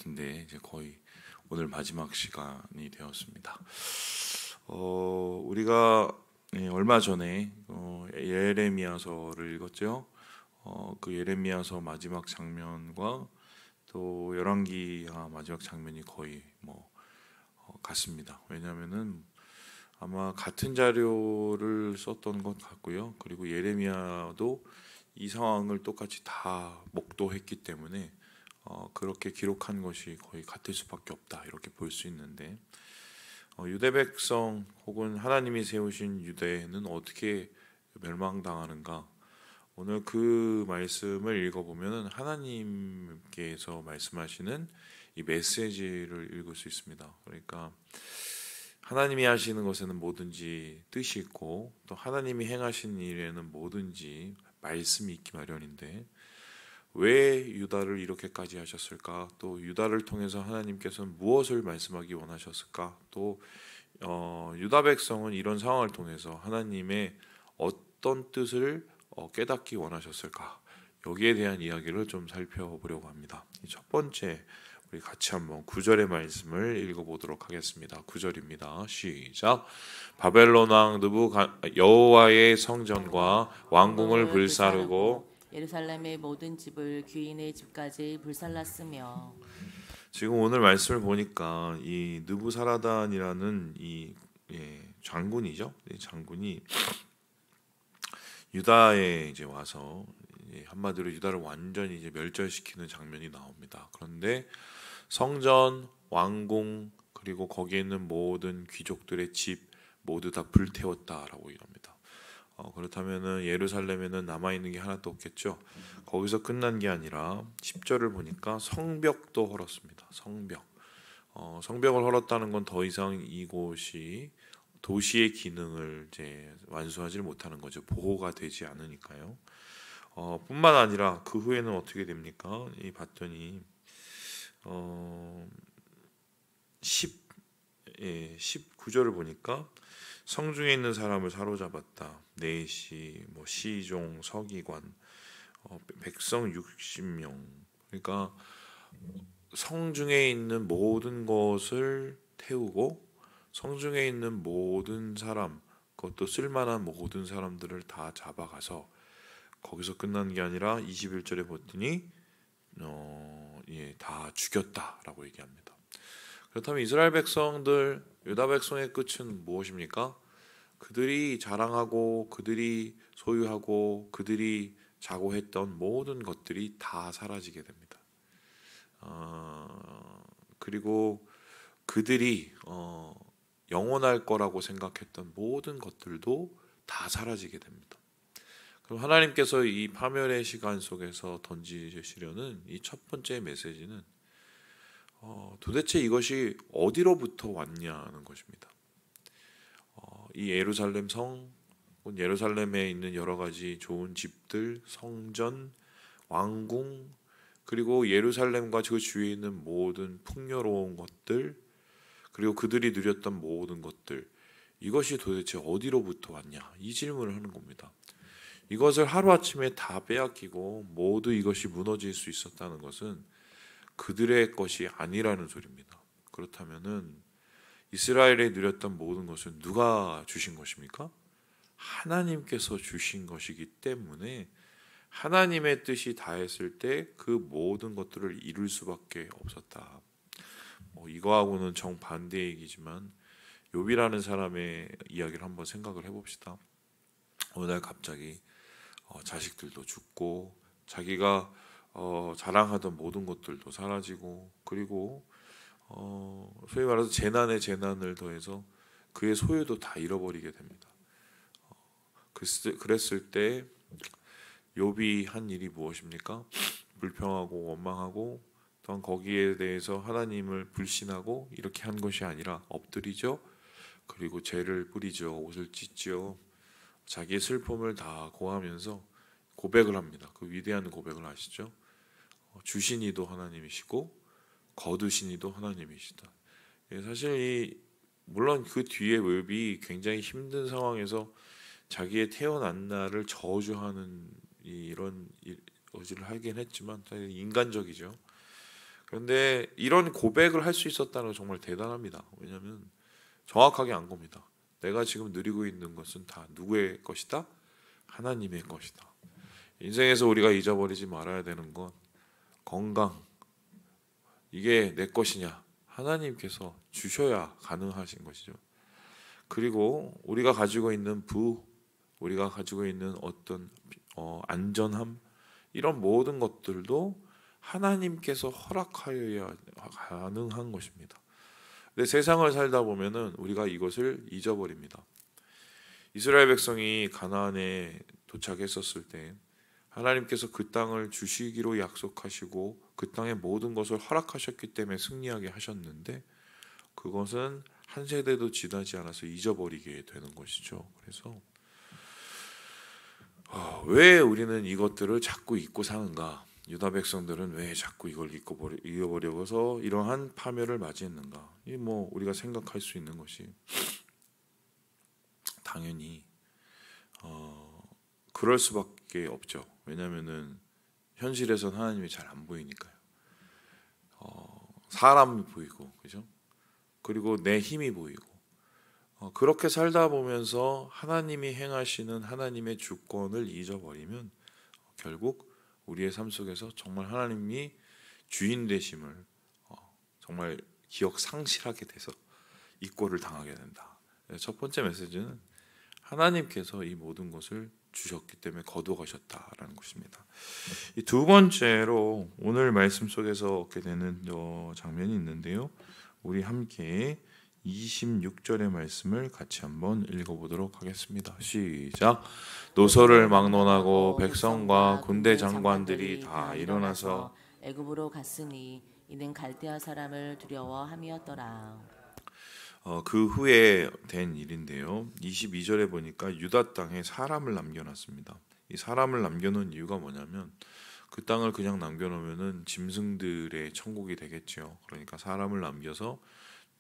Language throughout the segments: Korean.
같은데 이제 거의 오늘 마지막 시간이 되었습니다. 우리가 얼마 전에 예레미야서를 읽었죠. 그 예레미야서 마지막 장면과 또 열왕기하 마지막 장면이 거의 같습니다. 왜냐하면은 아마 같은 자료를 썼던 것 같고요. 그리고 예레미야도 이 상황을 똑같이 다 목도했기 때문에 그렇게 기록한 것이 거의 같을 수밖에 없다 이렇게 볼 수 있는데 유대 백성 혹은 하나님이 세우신 유대는 어떻게 멸망당하는가? 오늘 그 말씀을 읽어보면 하나님께서 말씀하시는 이 메시지를 읽을 수 있습니다. 그러니까 하나님이 하시는 것에는 뭐든지 뜻이 있고 또 하나님이 행하신 일에는 뭐든지 말씀이 있기 마련인데 왜 유다를 이렇게까지 하셨을까? 또 유다를 통해서 하나님께서는 무엇을 말씀하기 원하셨을까? 또 유다 백성은 이런 상황을 통해서 하나님의 어떤 뜻을 깨닫기 원하셨을까? 여기에 대한 이야기를 좀 살펴보려고 합니다. 첫 번째 우리 같이 한번 9절의 말씀을 읽어보도록 하겠습니다. 9절입니다. 시작. 바벨론 왕 여호와의 성전과 왕궁을 불사르고 예루살렘의 모든 집을 귀인의 집까지 불살랐으며. 지금 오늘 말씀을 보니까 이 느부사라단이라는 이 장군이죠. 이 장군이 유다에 이제 와서 한마디로 유다를 완전히 이제 멸절시키는 장면이 나옵니다. 그런데 성전, 왕궁 그리고 거기에 있는 모든 귀족들의 집 모두 다 불태웠다라고 이럽니다. 그렇다면은 예루살렘에는 남아 있는 게 하나도 없겠죠. 거기서 끝난 게 아니라 10절을 보니까 성벽도 헐었습니다. 성벽을 헐었다는 건 더 이상 이곳이 도시의 기능을 이제 완수하지 못하는 거죠. 보호가 되지 않으니까요. 뿐만 아니라 그 후에는 어떻게 됩니까? 봤더니 19절을 보니까 성중에 있는 사람을 사로잡았다. 내시, 시종, 서기관, 백성 60명. 그러니까 성중에 있는 모든 것을 태우고 성중에 있는 모든 사람, 그것도 쓸만한 모든 사람들을 다 잡아가서 거기서 끝난 게 아니라 21절에 보더니 다 죽였다라고 얘기합니다. 그렇다면 이스라엘 백성들, 유다 백성의 끝은 무엇입니까? 그들이 자랑하고 그들이 소유하고 그들이 자고했던 모든 것들이 다 사라지게 됩니다. 그리고 그들이 영원할 거라고 생각했던 모든 것들도 다 사라지게 됩니다. 그럼 하나님께서 이 파멸의 시간 속에서 던지시려는 이 첫 번째 메시지는 도대체 이것이 어디로부터 왔냐는 것입니다. 이 예루살렘 성, 예루살렘에 있는 여러 가지 좋은 집들, 성전, 왕궁, 그리고 예루살렘과 그 주위에 있는 모든 풍요로운 것들, 그리고 그들이 누렸던 모든 것들, 이것이 도대체 어디로부터 왔냐? 이 질문을 하는 겁니다. 이것을 하루아침에 다 빼앗기고 모두 이것이 무너질 수 있었다는 것은 그들의 것이 아니라는 소리입니다. 그렇다면은 이스라엘에 누렸던 모든 것은 누가 주신 것입니까? 하나님께서 주신 것이기 때문에 하나님의 뜻이 다했을 때 그 모든 것들을 이룰 수밖에 없었다. 이거하고는 정반대의 얘기지만 욥이라는 사람의 이야기를 한번 생각을 해봅시다. 어느 날 갑자기 자식들도 죽고 자기가 자랑하던 모든 것들도 사라지고 그리고 소위 말해서 재난에 재난을 더해서 그의 소유도 다 잃어버리게 됩니다. 그랬을 때 욥이 한 일이 무엇입니까? 불평하고 원망하고 또한 거기에 대해서 하나님을 불신하고 이렇게 한 것이 아니라 엎드리죠. 그리고 죄를 뿌리죠. 옷을 찢죠. 자기의 슬픔을 다 고하면서 고백을 합니다. 그 위대한 고백을 아시죠? 주신 이도 하나님이시고 거두신 이도 하나님이시다. 사실 물론 그 뒤에 욥이 굉장히 힘든 상황에서 자기의 태어난 날을 저주하는 이런 어지를 하긴 했지만 인간적이죠. 그런데 이런 고백을 할 수 있었다는 건 정말 대단합니다. 왜냐하면 정확하게 안 겁니다. 내가 지금 누리고 있는 것은 다 누구의 것이다? 하나님의 것이다. 인생에서 우리가 잊어버리지 말아야 되는 건 건강, 이게 내 것이냐? 하나님께서 주셔야 가능하신 것이죠. 그리고 우리가 가지고 있는 우리가 가지고 있는 어떤 안전함, 이런 모든 것들도 하나님께서 허락하여야 가능한 것입니다. 근데 세상을 살다 보면은 우리가 이것을 잊어버립니다. 이스라엘 백성이 가나안에 도착했었을 때 하나님께서 그 땅을 주시기로 약속하시고 그 땅의 모든 것을 허락하셨기 때문에 승리하게 하셨는데, 그것은 한 세대도 지나지 않아서 잊어버리게 되는 것이죠. 그래서 왜 우리는 이것들을 자꾸 잊고 사는가? 유다 백성들은 왜 자꾸 이걸 잊어버려서 이러한 파멸을 맞이했는가? 이 우리가 생각할 수 있는 것이 당연히 그럴 수밖에 없죠. 왜냐하면은 현실에선 하나님이 잘 안 보이니까요. 사람이 보이고, 그죠? 그리고 내 힘이 보이고, 그렇게 살다 보면서 하나님이 행하시는 하나님의 주권을 잊어버리면 결국 우리의 삶 속에서 정말 하나님이 주인 되심을 정말 기억 상실하게 돼서 이꼴을 당하게 된다. 첫 번째 메시지는 하나님께서 이 모든 것을 주셨기 때문에 거두어가셨다라는 것입니다. 이 두 번째로 오늘 말씀 속에서 얻게 되는 장면이 있는데요. 우리 함께 26절의 말씀을 같이 한번 읽어보도록 하겠습니다. 시작. 노소를 막론하고 백성과 군대 장관들이 다 일어나서 애굽으로 갔으니 이는 갈대아 사람을 두려워함이었더라. 그 후에 된 일인데요. 22절에 보니까 유다 땅에 사람을 남겨놨습니다. 이 사람을 남겨놓은 이유가 뭐냐면 그 땅을 그냥 남겨놓으면은 짐승들의 천국이 되겠죠. 그러니까 사람을 남겨서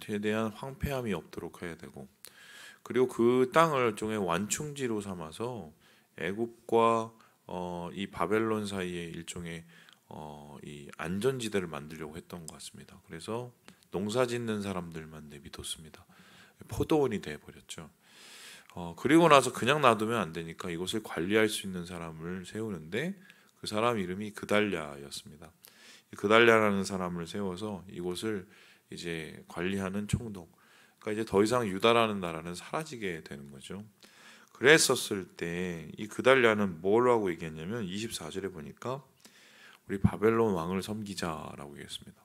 최대한 황폐함이 없도록 해야 되고, 그리고 그 땅을 일종의 완충지로 삼아서 애굽과 이 바벨론 사이에 일종의 이 안전지대를 만들려고 했던 것 같습니다. 그래서 농사 짓는 사람들만 내비뒀습니다. 포도원이 돼버렸죠. 그리고 나서 그냥 놔두면 안 되니까 이곳을 관리할 수 있는 사람을 세우는데 그 사람 이름이 그달랴였습니다. 그달랴라는 사람을 세워서 이곳을 이제 관리하는 총독. 그러니까 이제 더 이상 유다라는 나라는 사라지게 되는 거죠. 그랬었을 때 이 그달랴는 뭘 하고 얘기했냐면 24절에 보니까 우리 바벨론 왕을 섬기자라고 얘기했습니다.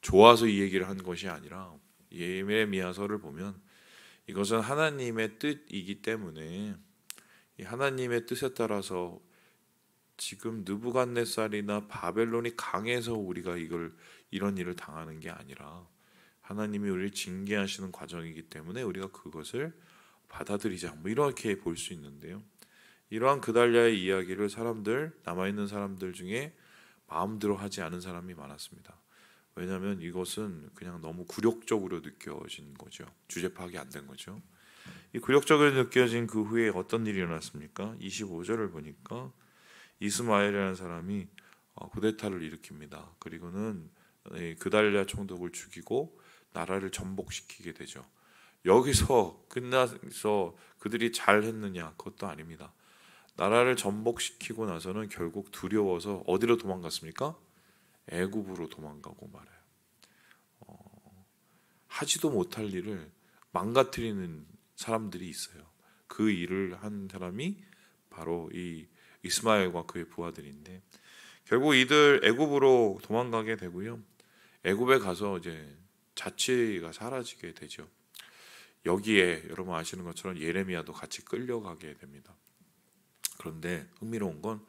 좋아서 이 얘기를 한 것이 아니라 예레미야서를 보면 이것은 하나님의 뜻이기 때문에 이 하나님의 뜻에 따라서 지금 느부갓네살이나 바벨론이 강해서 우리가 이런 일을 당하는 게 아니라 하나님이 우리를 징계하시는 과정이기 때문에 우리가 그것을 받아들이자, 이렇게 볼 수 있는데요. 이러한 그달랴의 이야기를 남아있는 사람들 중에 마음대로 하지 않은 사람이 많았습니다. 왜냐하면 이것은 그냥 너무 굴욕적으로 느껴진 거죠. 주제 파악이 안 된 거죠. 이 굴욕적으로 느껴진 그 후에 어떤 일이 일어났습니까? 25절을 보니까 이스마엘이라는 사람이 쿠데타를 일으킵니다. 그리고는 그달랴 총독을 죽이고 나라를 전복시키게 되죠. 여기서 끝나서 그들이 잘했느냐? 그것도 아닙니다. 나라를 전복시키고 나서는 결국 두려워서 어디로 도망갔습니까? 애굽으로 도망가고 말아요. 하지도 못할 일을 망가뜨리는 사람들이 있어요. 그 일을 한 사람이 바로 이 이스마엘과 그의 부하들인데, 결국 이들 애굽으로 도망가게 되고요. 애굽에 가서 이제 자치가 사라지게 되죠. 여기에 여러분 아시는 것처럼 예레미야도 같이 끌려가게 됩니다. 그런데 흥미로운 건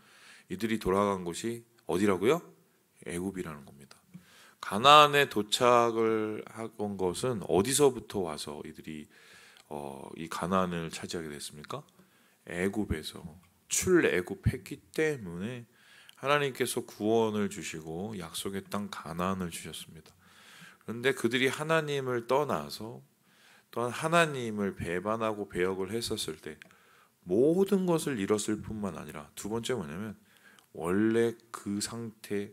이들이 돌아간 곳이 어디라고요? 애굽이라는 겁니다. 가나안에 도착을 한 것은 어디서부터 와서 이들이 이 가나안을 차지하게 됐습니까? 애굽에서 출애굽했기 때문에 하나님께서 구원을 주시고 약속의 땅 가나안을 주셨습니다. 그런데 그들이 하나님을 떠나서 또한 하나님을 배반하고 배역을 했었을 때 모든 것을 잃었을 뿐만 아니라 두 번째 뭐냐면 원래 그 상태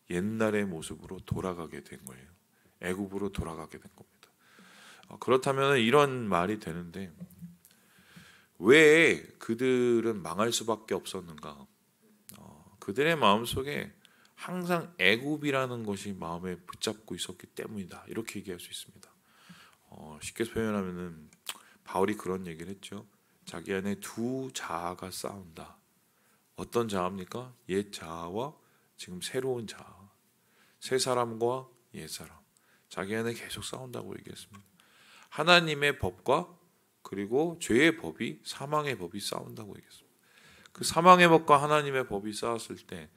옛날의 모습으로 돌아가게 된 거예요. 애굽으로 돌아가게 된 겁니다. 그렇다면 이런 말이 되는데 왜 그들은 망할 수밖에 없었는가? 그들의 마음속에 항상 애굽이라는 것이 마음에 붙잡고 있었기 때문이다. 이렇게 얘기할 수 있습니다. 쉽게 표현하면은 바울이 그런 얘기를 했죠. 자기 안에 두 자아가 싸운다. 어떤 자아입니까? 옛 자아와 지금 새로운 자아. 새 사람과 옛 사람. 자기 안에 계속 싸운다고 얘기했습니다. 하나님의 법과 그리고 죄의 법이, 사망의 법이 싸운다고 얘기했습니다. 그 사망의 법과 하나님의 법이 싸웠을 때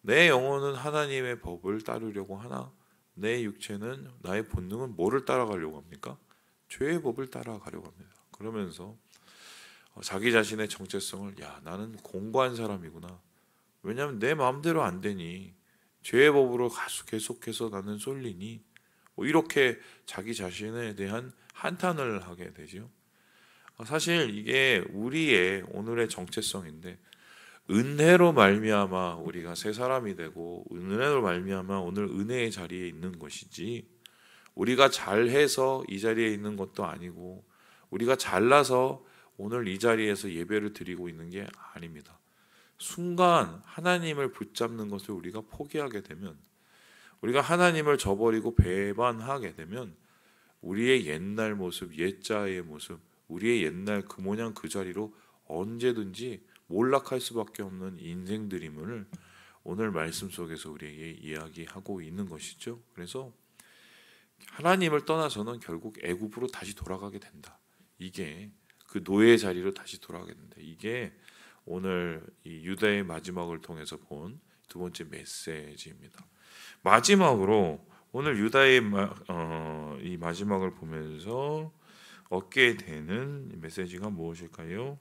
내 영혼은 하나님의 법을 따르려고 하나 내 육체는, 나의 본능은 뭐를 따라가려고 합니까? 죄의 법을 따라가려고 합니다. 그러면서 자기 자신의 정체성을 나는 공고한 사람이구나. 왜냐하면 내 마음대로 안 되니 죄의 법으로 계속해서 나는 쏠리니 이렇게 자기 자신에 대한 한탄을 하게 되죠. 사실 이게 우리의 오늘의 정체성인데 은혜로 말미암아 우리가 새 사람이 되고 은혜로 말미암아 오늘 은혜의 자리에 있는 것이지 우리가 잘해서 이 자리에 있는 것도 아니고 우리가 잘나서 오늘 이 자리에서 예배를 드리고 있는 게 아닙니다. 순간 하나님을 붙잡는 것을 우리가 포기하게 되면 우리가 하나님을 저버리고 배반하게 되면 우리의 옛날 모습, 옛자의 모습, 우리의 옛날 그 모양 그 자리로 언제든지 몰락할 수밖에 없는 인생들임을 오늘 말씀 속에서 우리에게 이야기하고 있는 것이죠. 그래서 하나님을 떠나서는 결국 애굽으로 다시 돌아가게 된다. 이게 그 노예의 자리로 다시 돌아가게 된다. 이게 오늘 이 유다의 마지막을 통해서 본 두 번째 메시지입니다. 마지막으로 오늘 유다의 이 마지막을 보면서 얻게 되는 메시지가 무엇일까요?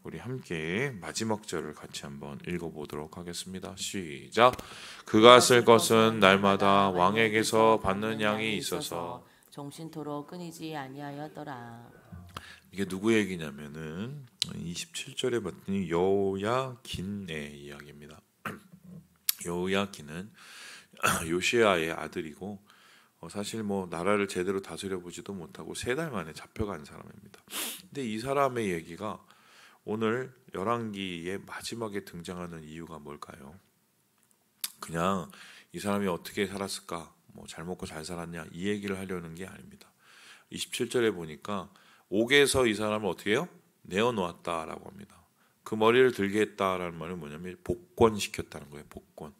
우리 함께 마지막 절을 같이 한번 읽어보도록 하겠습니다. 시작. 그가 쓸 것은 날마다 왕에게서 받는 양이 있어서 종신토록 끊이지 아니하였더라. 이게 누구 얘기냐면은 27절에 봤더니 여호야긴의 이야기입니다. 여호야긴은 요시야의 아들이고 사실 뭐 나라를 제대로 다스려 보지도 못하고 3달 만에 잡혀간 사람입니다. 근데 이 사람의 얘기가 오늘 열왕기의 마지막에 등장하는 이유가 뭘까요? 그냥 이 사람이 어떻게 살았을까, 뭐 잘 먹고 잘 살았냐 이 얘기를 하려는 게 아닙니다. 27절에 보니까 옥에서 이 사람을 어떻게 해요? 내어놓았다라고 합니다. 그 머리를 들게 했다라는 말은 뭐냐면 복권시켰다는 거예요. 복권.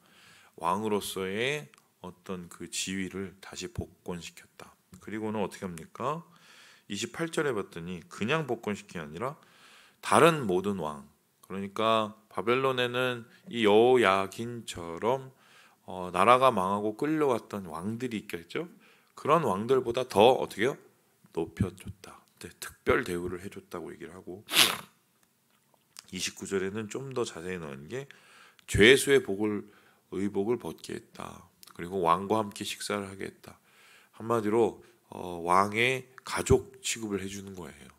왕으로서의 어떤 그 지위를 다시 복권시켰다. 그리고는 어떻게 합니까? 28절에 봤더니 그냥 복권시킨 게 아니라 다른 모든 왕, 그러니까 바벨론에는 이 여호야긴처럼 나라가 망하고 끌려왔던 왕들이 있겠죠. 그런 왕들보다 더 어떻게 해요? 높여줬다. 특별 대우를 해줬다고 얘기를 하고 29절에는 좀 더 자세히 넣은 게 죄수의 의복을 벗게 했다. 그리고 왕과 함께 식사를 하게 했다. 한마디로 왕의 가족 취급을 해주는 거예요.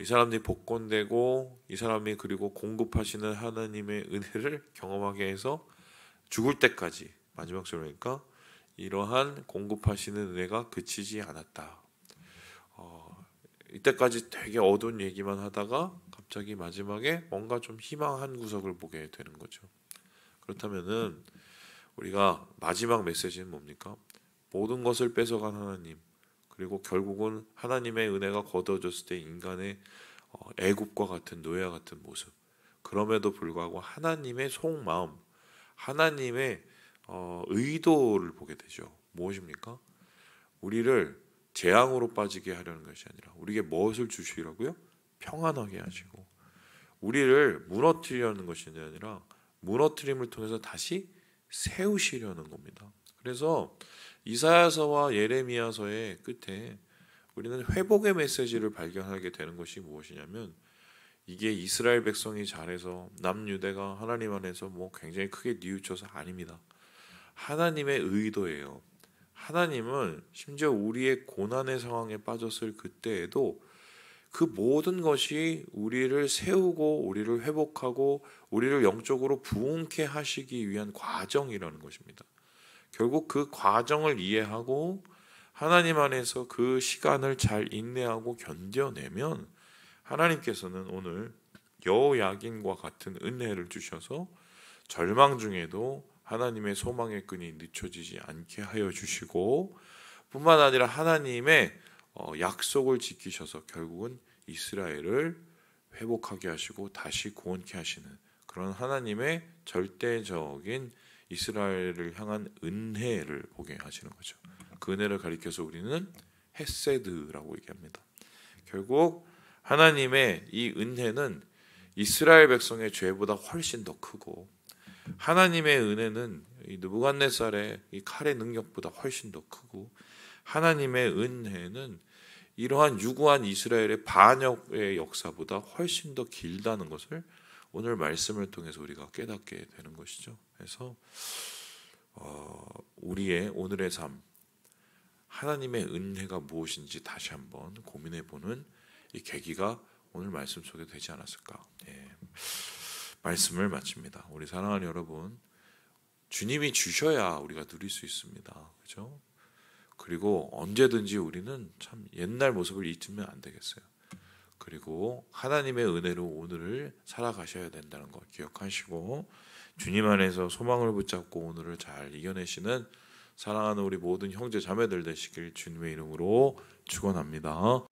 이 사람들이 복권되고 이 사람이 그리고 공급하시는 하나님의 은혜를 경험하게 해서 죽을 때까지, 마지막 절이니까 이러한 공급하시는 은혜가 그치지 않았다. 이때까지 되게 어두운 얘기만 하다가 갑자기 마지막에 뭔가 좀 희망한 구석을 보게 되는 거죠. 그렇다면은 우리가 마지막 메시지는 뭡니까? 모든 것을 뺏어간 하나님, 그리고 결국은 하나님의 은혜가 거둬졌을 때 인간의 애굽과 같은 노예와 같은 모습, 그럼에도 불구하고 하나님의 속마음, 하나님의 의도를 보게 되죠. 무엇입니까? 우리를 재앙으로 빠지게 하려는 것이 아니라 우리에게 무엇을 주시라고요? 평안하게 하시고 우리를 무너뜨리려는 것이 아니라 무너뜨림을 통해서 다시 세우시려는 겁니다. 그래서 이사야서와 예레미야서의 끝에 우리는 회복의 메시지를 발견하게 되는 것이 무엇이냐면 이게 이스라엘 백성이 잘해서 남유대가 하나님 안에서 뭐 굉장히 크게 뉘우쳐서 아닙니다. 하나님의 의도예요. 하나님은 심지어 우리의 고난의 상황에 빠졌을 그때에도 그 모든 것이 우리를 세우고 우리를 회복하고 우리를 영적으로 부흥케 하시기 위한 과정이라는 것입니다. 결국 그 과정을 이해하고 하나님 안에서 그 시간을 잘 인내하고 견뎌내면 하나님께서는 오늘 여호야긴과 같은 은혜를 주셔서 절망 중에도 하나님의 소망의 끈이 늦춰지지 않게 하여 주시고, 뿐만 아니라 하나님의 약속을 지키셔서 결국은 이스라엘을 회복하게 하시고 다시 구원케 하시는 그런 하나님의 절대적인 이스라엘을 향한 은혜를 보게 하시는 거죠. 그 은혜를 가리켜서 우리는 헤세드라고 얘기합니다. 결국 하나님의 이 은혜는 이스라엘 백성의 죄보다 훨씬 더 크고, 하나님의 은혜는 이 느부갓네살의 이 칼의 능력보다 훨씬 더 크고, 하나님의 은혜는 이러한 유구한 이스라엘의 반역의 역사보다 훨씬 더 길다는 것을 오늘 말씀을 통해서 우리가 깨닫게 되는 것이죠. 그래서 우리의 오늘의 삶, 하나님의 은혜가 무엇인지 다시 한번 고민해보는 이 계기가 오늘 말씀 속에 되지 않았을까. 말씀을 마칩니다. 우리 사랑하는 여러분, 주님이 주셔야 우리가 누릴 수 있습니다. 그렇죠? 그리고 언제든지 우리는 참 옛날 모습을 잊으면 안 되겠어요. 그리고 하나님의 은혜로 오늘을 살아가셔야 된다는 거 기억하시고, 주님 안에서 소망을 붙잡고 오늘을 잘 이겨내시는 사랑하는 우리 모든 형제 자매들 되시길 주님의 이름으로 축원합니다.